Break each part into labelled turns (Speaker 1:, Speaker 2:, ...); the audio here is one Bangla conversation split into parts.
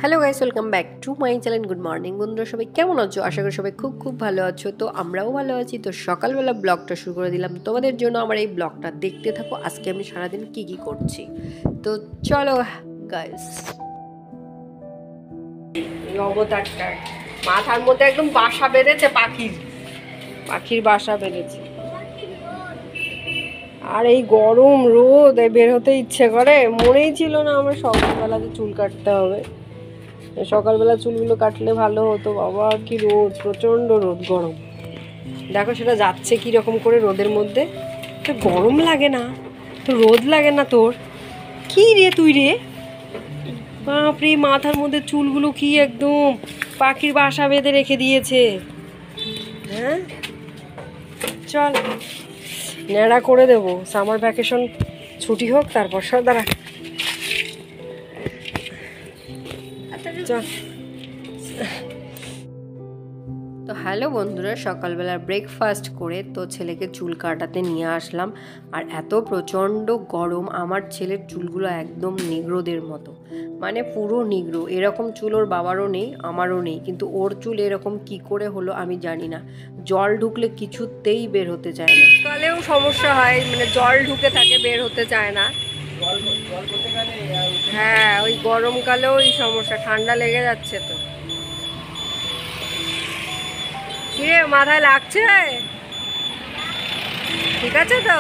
Speaker 1: Hello guys, welcome back to my channel. Good morning বন্ধুরা, সবাই কেমন আছো? আশা করি সবাই খুব খুব ভালো আছো। তো আমরাও ভালো আছি। তো সকালবেলা ব্লগটা শুরু করে দিলাম তোমাদের জন্য। আমার এই ব্লগটা দেখতে থাকো, আজকে আমি সারাদিন কি কি করছি। তো চলো গাইস। অবতারটার মাথার মধ্যে একদম বাসা বেঁধেছে, পাখির বাসা বেঁধেছে। আর এই গরম রোদ, বের হতে ইচ্ছে করে। মনেই ছিল না আমার সকালবেলাতে চুল কাটতে হবে। সকালবেলা চুলগুলো কাটলে ভালো হতো। বাবা কি রোদ, প্রচণ্ড রোদ, গরম। দেখো সেটা যাচ্ছে কীরকম করে রোদের মধ্যে। তো গরম লাগে না, তো রোদ লাগে না তোর? কি রে তুই রে? বাপরে, মাথার মধ্যে চুলগুলো কি একদম পাখির বাসা বেঁধে রেখে দিয়েছে। হ্যাঁ চল, ন্যাড়া করে দেবো। সামার ভ্যাকেশন ছুটি হোক, তারপর সব দাঁড়া। চল। তো হ্যালো বন্ধুরা, সকালবেলা ব্রেকফাস্ট করে তো ছেলেকে চুল কাটাতে নিয়ে আসলাম। আর এত প্রচণ্ড গরম, আমার ছেলের চুলগুলো একদম নিগ্রোদের মতো, মানে পুরো নিগ্রো। এরকম চুল ওর বাবারও নেই, আমারও নেই, কিন্তু ওর চুল এরকম কি করে হলো আমি জানি না। জল ঢুকলে কিছুতেই বের হতে চায় না। কালেও সমস্যা হয়, মানে জল ঢুকে থাকে, বের হতে চায় না। হ্যাঁ, ওই গরমকালেও এই সমস্যা, ঠান্ডা লেগে যাচ্ছে। তো কিরে, মাথায় লাগছে? ঠিক আছে তো?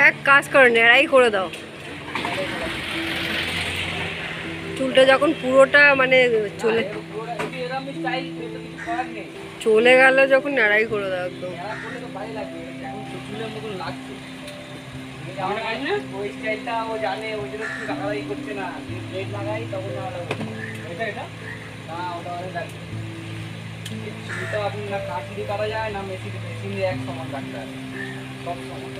Speaker 1: এক কাজ করো, নেড়াই করে দাও। চুলটা যখন পুরোটা মানে চলে গেল, যখন নেড়াই করে দাও একদম।
Speaker 2: কাটা যায় না, মেশিন এক সমান কাটতে হয়, সব সমান।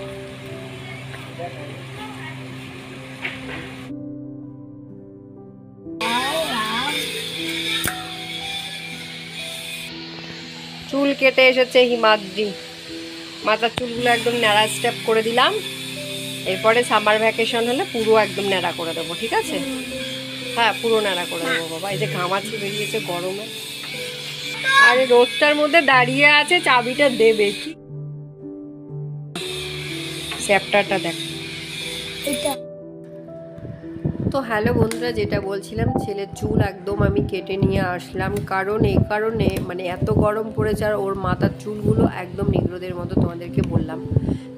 Speaker 1: চুল কেটে এসেছে হিমাদ্রি, মাথার চুলগুলো একদম ন্যাড়া স্টেপ করে দিলাম। এরপরে সামার ভ্যাকেশন হলে পুরো একদম ন্যাড়া করে দেবো, ঠিক আছে? হ্যাঁ, পুরো ন্যাড়া করে দেবো বাবা। এই যে ঘামাচি বেরিয়েছে গরমে, আর রোদটার মধ্যে দাঁড়িয়ে আছে, চাবিটা দেবে কি? চ্যাপ্টারটা দেখ। তো হ্যালো বন্ধুরা, যেটা বলছিলাম, ছেলের চুল একদম আমি কেটে নিয়ে আসলাম। কারণ এই কারণে, মানে এত গরম পড়েছে আর ওর মাথার চুলগুলো একদম নিগ্রোদের মতো, তোমাদেরকে বললাম।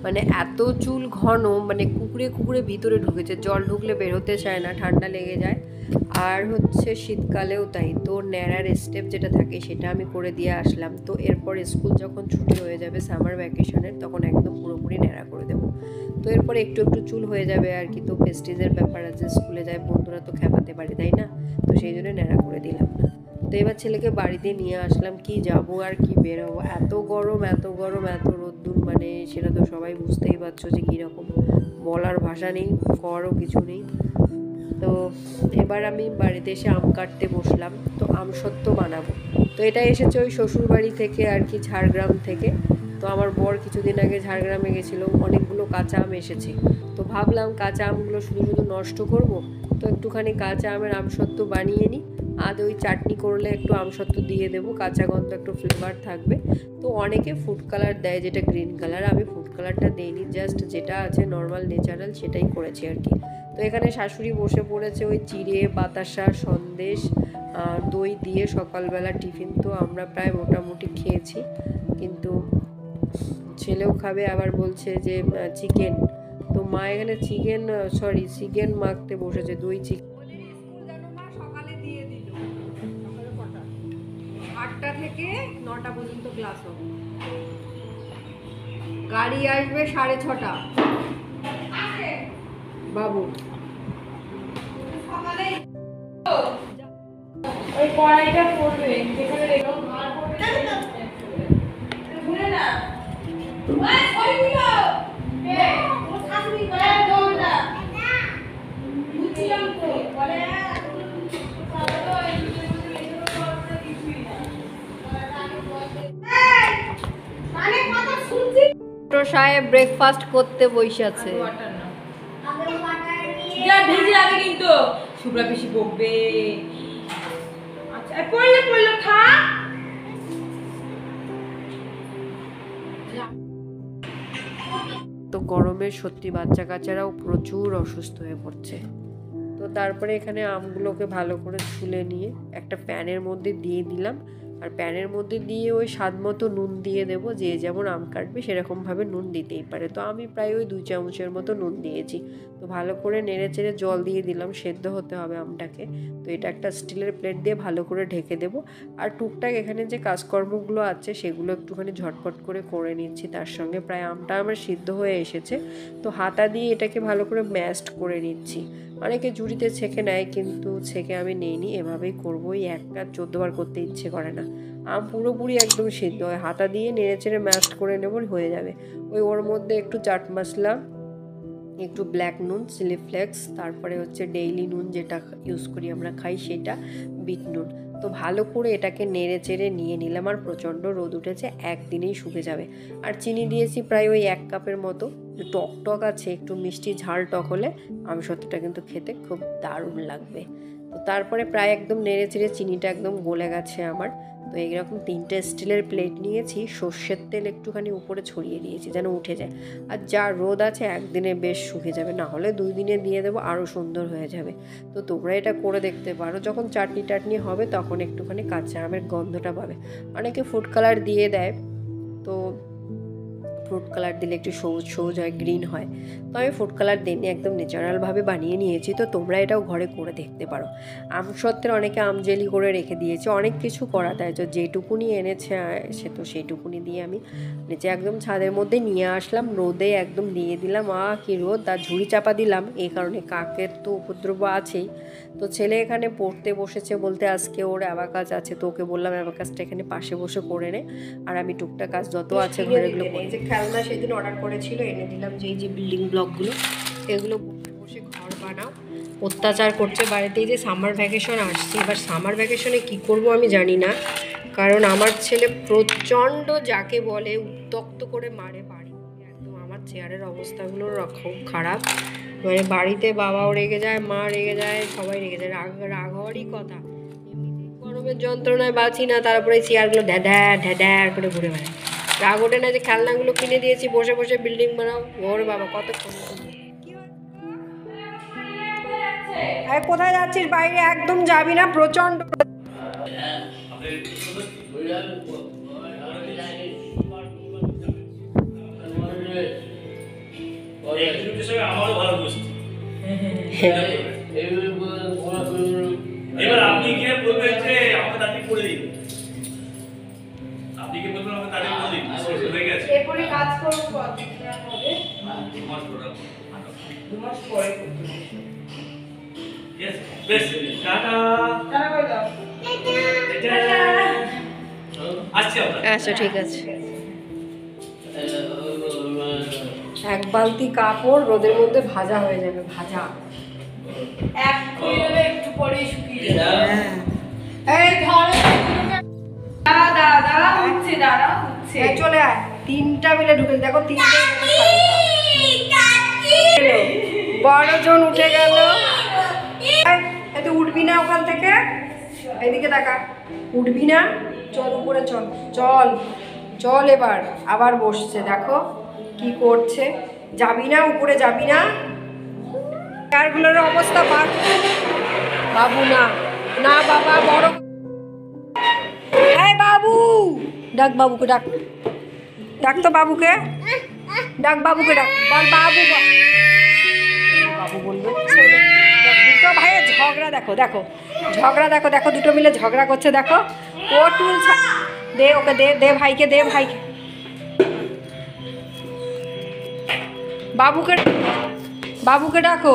Speaker 1: মানে এত চুল ঘন, মানে কুকুরে কুকুরে ভিতরে ঢুকেছে, জল ঢুকলে বেরোতে চায় না, ঠান্ডা লেগে যায়। আর হচ্ছে শীতকালেও তাই। তো ন্যাড়ার স্টেপ যেটা থাকে সেটা আমি করে দিয়ে আসলাম। তো এরপর স্কুল যখন ছুটি হয়ে যাবে সামার ভ্যাকেশনের, তখন একদম পুরোপুরি ন্যাড়া করে দেবো। তো এরপরে একটু একটু চুল হয়ে যাবে আর কি। তো প্রেস্টিজের ব্যাপার আছে, স্কুলে যায় বন্ধুরা, তো খেপাতে পারি তাই না? তো সেই জন্য ন্যাড়া করে দিলাম না। তো এবার ছেলেকে বাড়িতে নিয়ে আসলাম। কি যাবো আর কি বেরোবো, এত গরম এত গরম এত রোদ্দুর, মানে সেটা তো সবাই বুঝতেই পারছো যে কীরকম। বলার ভাষা নেই, করারও কিছু নেই। তো এবার আমি বাড়িতে এসে আম কাটতে বসলাম। তো আম সত্ত্ব বানাবো। তো এটা এসেছে ওই শ্বশুরবাড়ি থেকে আর কি, ঝাড়গ্রাম থেকে। তো আমার বর কিছুদিন আগে ঝাড়গ্রামে গেছিলো, অনেকগুলো কাঁচা আম এসেছে। তো ভাবলাম কাঁচা আমগুলো শুধু শুধু নষ্ট করব, তো একটুখানি কাঁচা আমের আমসত্ত্ব বানিয়ে নিই। আর ওই চাটনি করলে একটু আমসত্ত্ব দিয়ে দেবো, কাঁচা গন্ধ একটু ফ্লেভার থাকবে। তো অনেকে ফুড কালার দেয়, যেটা গ্রিন কালার, আমি ফুড কালারটা দিইনি, জাস্ট যেটা আছে নর্মাল ন্যাচারাল সেটাই করেছি আর কি। তো এখানে শাশুড়ি বসে পড়েছে ওই চিড়ে বাতাসা সন্দেশ দই দিয়ে সকালবেলা টিফিন। তো আমরা প্রায় মোটামুটি খেয়েছি, কিন্তু ছেলেও খাবে, আবার বলছে যে চিকেন। তো মা এখানে চিকেন মাখতে বসেছে, দই চিকেন। 8টা থেকে 9টা পর্যন্ত ক্লাস হবে, গাড়ি আসবে 6:30 বাবু।
Speaker 3: ওই কড়াইটা পড়বে যেখানে রেখো মার পড়বে ঘুরে না ওই কইলো কে ও শাশুড়ি করে দাও না বুঝছিলাম তো বলে মানে কথা শুনছি
Speaker 1: ছোট সাহেব ব্রেকফাস্ট করতে বসেছে।
Speaker 3: যা ভিজে যাবে কিন্তু শুভ্রা বেশি বকবে। আচ্ছা পড়লে খা।
Speaker 1: তো গরমে সত্যি বাচ্চা কাচ্চারাও প্রচুর অসুস্থ হয়ে পড়ছে। তো তারপরে এখানে আমগুলোকে ভালো করে ছুলে নিয়ে একটা প্যানের মধ্যে দিয়ে দিলাম, আর প্যানের মধ্যে দিয়ে ওই স্বাদ মতো নুন দিয়ে দেবো। যে যেমন আম কাটবে সেরকমভাবে নুন দিতেই পারে। তো আমি প্রায় ওই 2 চামচের মতো নুন দিয়েছি। তো ভালো করে নেড়ে চেড়ে জল দিয়ে দিলাম, সেদ্ধ হতে হবে আমটাকে। তো এটা একটা স্টিলের প্লেট দিয়ে ভালো করে ঢেকে দেবো। আর টুকটাক এখানে যে কাজকর্মগুলো আছে সেগুলো একটুখানি ঝটপট করে নিচ্ছি। তার সঙ্গে প্রায় আমটা আমার সিদ্ধ হয়ে এসেছে। তো হাতা দিয়ে এটাকে ভালো করে ম্যাশড করে নিচ্ছি। অনেকে ঝুড়িতে ছেঁকে নেয়, কিন্তু ছেঁকে আমি নিইনি, এভাবেই করবো। এই এক কাজ 14 বার করতে ইচ্ছে করে না। আম পুরোপুরি একদম সিদ্ধ হয়, হাতা দিয়ে নেড়ে চেড়ে ম্যাশড করে নেব, হয়ে যাবে। ওর মধ্যে একটু চাট মশলা, একটু ব্ল্যাক নুন, চিলি ফ্লেক্স, তারপরে হচ্ছে ডেইলি নুন যেটা ইউজ করি আমরা খাই সেটা, বিট নুন। তো ভালো করে এটাকে নেড়ে চেড়ে নিয়ে নিলাম। আর প্রচণ্ড রোদ উঠেছে, একদিনেই শুকে যাবে। আর চিনি দিয়েছি প্রায় ওই 1 কাপের মতো। টক টক আছে, একটু মিষ্টি ঝাল টক হলে আম সত্যিটা কিন্তু খেতে খুব দারুণ লাগবে। তো তারপরে প্রায় একদম নেড়ে চেড়ে চিনিটা একদম গলে গেছে আমার। তো এইরকম 3টে স্টিলের প্লেট নিয়েছি, সর্ষের তেল একটুখানি উপরে ছড়িয়ে দিয়েছি যেন উঠে যায়। আর যা রোদ আছে একদিনে বেশ শুকে যাবে, না হলে 2 দিনে দিয়ে দেবো, আরও সুন্দর হয়ে যাবে। তো তোমরা এটা করে দেখতে পারো। যখন চাটনি টাটনি হবে তখন একটুখানি কাঁচা আমের গন্ধটা পাবে। অনেকে ফুড কালার দিয়ে দেয়, তো ফ্রুট কালার দিলে একটু সবুজ সবুজ হয়, গ্রিন হয়। তো আমি ফুড কালার দিইনি, একদম ন্যাচারালভাবে বানিয়ে নিয়েছি। তো তোমরা এটাও ঘরে করে দেখতে পারো। আম সত্ত্বের অনেকে আম জেলি করে রেখে দিয়েছে, অনেক কিছু করা দেয়। তো যেটুকুনি এনেছে সে তো সেইটুকুনি দিয়ে আমি নিচে একদম ছাদের মধ্যে নিয়ে আসলাম, রোদে একদম দিয়ে দিলাম। কি রোদ! তার ঝুড়ি চাপা দিলাম, এই কারণে কাকের তো উপদ্রব আছেই। তো ছেলে এখানে পড়তে বসেছে, বলতে আজকে ওর অ্যাবাকাস আছে। তো ওকে বললাম অ্যাবাকাসটা এখানে পাশে বসে করে নে, আর আমি টুকটাক কাজ যত আছে ঘরেগুলো করে। যে খেলনা সেদিন অর্ডার করেছিল এনে দিলাম, যে এই যে বিল্ডিং ব্লকগুলো, এগুলো বসে বসে ঘর বানাও। অত্যাচার করছে বাড়িতে। এই যে সামার ভ্যাকেশন আসছে, এবার সামার ভ্যাকেশনে কী করবো আমি জানি না, কারণ আমার ছেলে প্রচণ্ড যাকে বলে উত্তক্ত করে মারে বাড়ি। একদম আমার চেয়ারের অবস্থাগুলো খুব খারাপ। মানে বাড়িতে বাবাও রেগে যায়, মা রেগে যায়, সবাই রেগে যায়। রাগ হওয়ারই কথা। গরমের যন্ত্রণায় বাঁচি না, তারপরে চেয়ারগুলো ঢ্যাঢ্যার করে ঘুরে বেড়ায়। রাগ ওঠে না যে খেলনাগুলো কিনে দিয়েছি, বসে বসে বিল্ডিং বানাও। ওর বাবা কত কোথায় যাচ্ছিস? বাইরে একদম যাবি না, প্রচন্ড।
Speaker 4: এবার আপনি গিয়ে বলবেন যে আমাকে তাড়াতাড়ি করে দিন, আপনি কি বলবেন আমাকে তাড়াতাড়ি করে দিন, হয়ে গেছে।
Speaker 3: এরপরে কাজ করব হবে
Speaker 4: 2 মাস পরে ইয়েস বেশ টাটা
Speaker 3: টাটা করে দাও।
Speaker 4: আসছি আমরা।
Speaker 1: আচ্ছা ঠিক আছে। এক বালতি কাপড় রোদের মধ্যে ভাজা হয়ে যাবে, ভাজা।
Speaker 3: এক খুলে একটু পরে শুকিয়ে যাবে। এই ধরে দাদা উঠছে
Speaker 1: চলে আয়, 3টা মিলে ঢুকে দেখো, 3টে বড়জন উঠে গেল। তুই উঠবি না ওখান থেকে, এদিকে তাকা, উঠবি না, চল উপরে চল, চল চল। এবার আবার বসছে, দেখো কি করছে। যাবি না উপরে, যাবি না। চেয়ারগুলোর অবস্থা বাবু না না বাবা বড়। এই বাবু, ডাক বাবুকে, ডাক ডাক তো বাবুকে, ডাক বাবুকে, ডাক বল বাবু, বাবু বলবে। দুটো ভাইয়ের ঝগড়া দেখো, দেখো ঝগড়া দেখো, দেখো দুটো মিলে ঝগড়া করছে। দেখো ও টুল দে, ওকে দে, দে ভাইকে, দে ভাইকে। বাবুকে, বাবুকে ডাকো।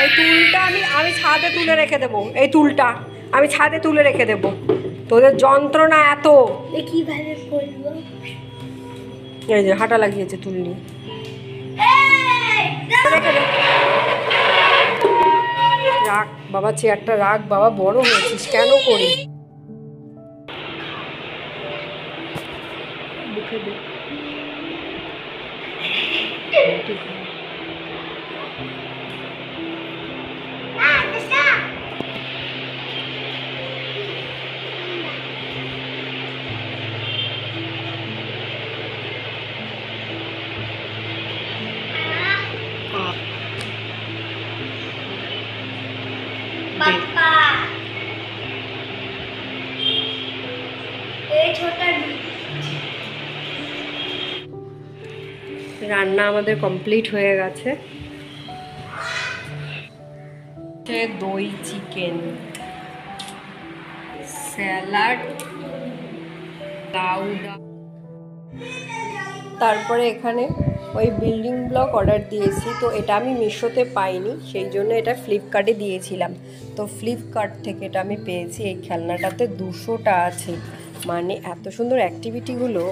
Speaker 1: এই টুলটা আমি ছাদে তুলে রেখে দেবো, এই তুলটা আমি ছাদে তুলে রেখে দেবো। তোদের যন্ত্রণা এত।
Speaker 3: কিভাবে করবো?
Speaker 1: এই যে হাঁটা লাগিয়েছে তুললি, রেখে দে। রাখ বাবা, চেয়ারটা রাখ বাবা, বড় হয়েছিস কেন করি। মুখে দে।
Speaker 3: पापा ये छोटा
Speaker 1: রান্না আমাদের কমপ্লিট হয়ে গেছে। দই চিকেন, স্যালাড, লাউডা। তারপরে এখানে ওই বিল্ডিং ব্লক অর্ডার দিয়েছি, তো এটা আমি মিশোতে পাইনি, সেই জন্য এটা ফ্লিপকার্টে দিয়েছিলাম। তো ফ্লিপকার্ট থেকে এটা আমি পেয়েছি। এই খেলনাটাতে 200টা আছে, মানে এত সুন্দর অ্যাক্টিভিটিগুলো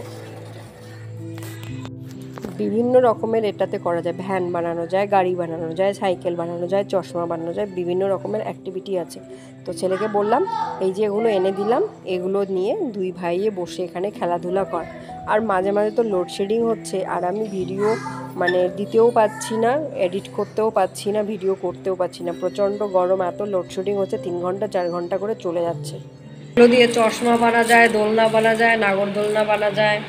Speaker 1: বিভিন্ন রকমের এটাতে করা যায়। ভ্যান বানানো যায়, গাড়ি বানানো যায়, সাইকেল বানানো যায়, চশমা বানানো যায়, বিভিন্ন রকমের অ্যাক্টিভিটি আছে। তো ছেলেকে বললাম এই যে এগুলো এনে দিলাম, এগুলো নিয়ে দুই ভাইয়ে বসে এখানে খেলাধুলা কর। আর মাঝে মাঝে তো লোডশেডিং হচ্ছে, আর আমি ভিডিও মানে দিতেও পাচ্ছি না, এডিট করতেও পাচ্ছি না, ভিডিও করতেও পাচ্ছি না। প্রচণ্ড গরম, এত লোডশেডিং হচ্ছে, 3 ঘন্টা 4 ঘন্টা করে চলে যাচ্ছে। এগুলো দিয়ে চশমা বানা যায়, দোলনা বানা যায়, নাগর দোলনা বানা যায়।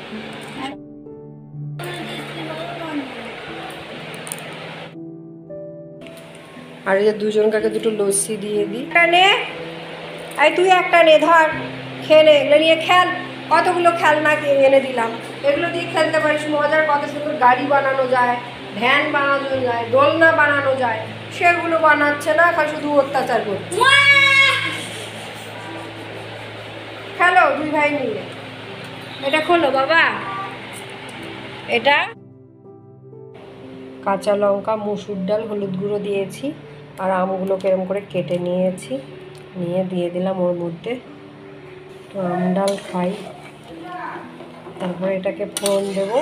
Speaker 1: আর এই যে দুজন কাকে দুটো লস্যি দিয়ে দিই। একটা নে, এই তুই একটা নে, ধর খেয়ে নে, এগুলো নিয়ে খেল। কতগুলো খেলনা এনে দিলাম, এগুলো দিয়ে খেলতে পারিস। মজার কত সুন্দর গাড়ি বানানো যায়, ভ্যান বানানো যায়, দোলনা বানানো যায়, সেগুলো বানাচ্ছে না, খালি শুধু অত্যাচার করছে। খেলো দুই ভাই মিলে। এটা খোলো বাবা। এটা কাঁচা লঙ্কা, মসুর ডাল, হলুদ গুঁড়ো দিয়েছি, আর আমগুলোকে এরকম করে কেটে নিয়েছি, নিয়ে দিয়ে দিলাম ওর মধ্যে। তো আম ডাল খাই। তারপরে এটাকে ফোড়ন দেবো।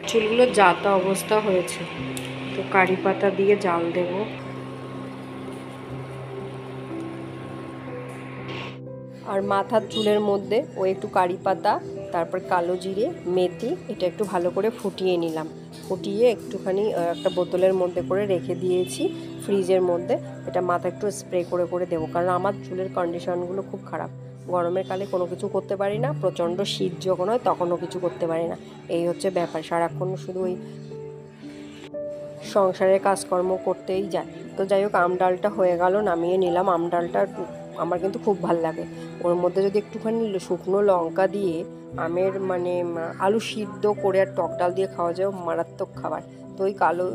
Speaker 1: চুলগুলো যাতা অবস্থা হয়েছে, তো কারি পাতা দিয়ে জাল দেবো। আর মাথার চুলের মধ্যে ও একটু কারি পাতা, তারপর কালো জিরে, মেথি, এটা একটু ভালো করে ফুটিয়ে নিলাম। ফুটিয়ে একটুখানি একটা বোতলের মধ্যে করে রেখে দিয়েছি ফ্রিজের মধ্যে। এটা মাথা একটু স্প্রে করে করে দেবো, কারণ আমার চুলের কন্ডিশনগুলো খুব খারাপ। গরমের কালে কোনো কিছু করতে পারি না, প্রচণ্ড শীত যখন হয় তখনও কিছু করতে পারি না। এই হচ্ছে ব্যাপার, সারাক্ষণ শুধু ওই সংসারের কাজকর্ম করতেই যায়। তো যাই হোক, আম ডালটা হয়ে গেল, নামিয়ে নিলাম। আম ডালটা আমার কিন্তু খুব ভাল লাগে। ওর মধ্যে যদি একটুখানি শুকনো লঙ্কা দিয়ে আমের মানে আলু সিদ্ধ করে আর টক ডাল দিয়ে খাওয়া যায়, মারাত্মক খাবার। তো ওই কালো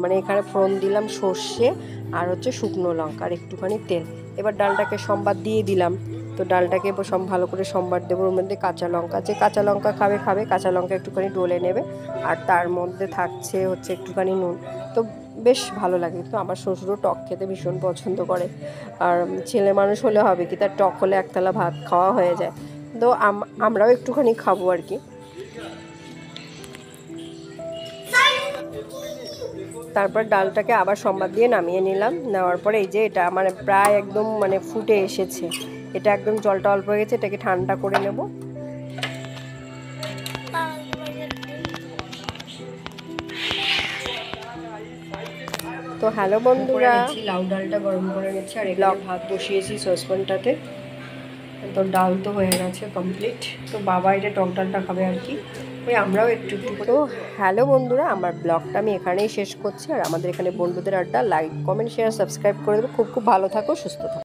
Speaker 1: মানে এখানে ফোড়ন দিলাম সর্ষে আর হচ্ছে শুকনো লঙ্কা আর একটুখানি তেল। এবার ডালটাকে সম্বাদ দিয়ে দিলাম। তো ডালটাকে ভালো করে সম্বাদ দেবো। ওর মধ্যে কাঁচা লঙ্কা, যে কাঁচা লঙ্কা খাবে খাবে, কাঁচা লঙ্কা একটুখানি ডলে নেবে। আর তার মধ্যে থাকছে হচ্ছে একটুখানি নুন। তো বেশ ভালো লাগে। তো আমার শ্বশুরও টক খেতে ভীষণ পছন্দ করে, আর ছেলে মানুষ হলে হবে কি, তার টক হলে একতলা ভাত খাওয়া হয়ে যায়। তো আমরাও একটুখানি খাবো আর কি। তারপর ডালটাকে আবার সম্বাদ দিয়ে নামিয়ে নিলাম। নেওয়ার পরে এই যে এটা আমার প্রায় একদম মানে ফুটে এসেছে, এটা একদম জলটা অল্প হয়ে গেছে, এটাকে ঠান্ডা করে নেব। তো হ্যালো বন্ধুরা, লাউ ডালটা গরম করে নিচ্ছি, আর এগুলো ভাত বসিয়েছি সসপ্যানটাতে। তো ডাল তো হয়ে গেছে কমপ্লিট। তো বাবা এটা টক ডালটা খাবে আর কি, ওই আমরাও একটু একটু। তো হ্যালো বন্ধুরা, আমার ব্লগটা আমি এখানেই শেষ করছি। আর আমাদের এখানে বন্ধুদের আড্ডা, লাইক কমেন্ট শেয়ার সাবস্ক্রাইব করে দেবো। খুব খুব ভালো থাকো, সুস্থ থাকো।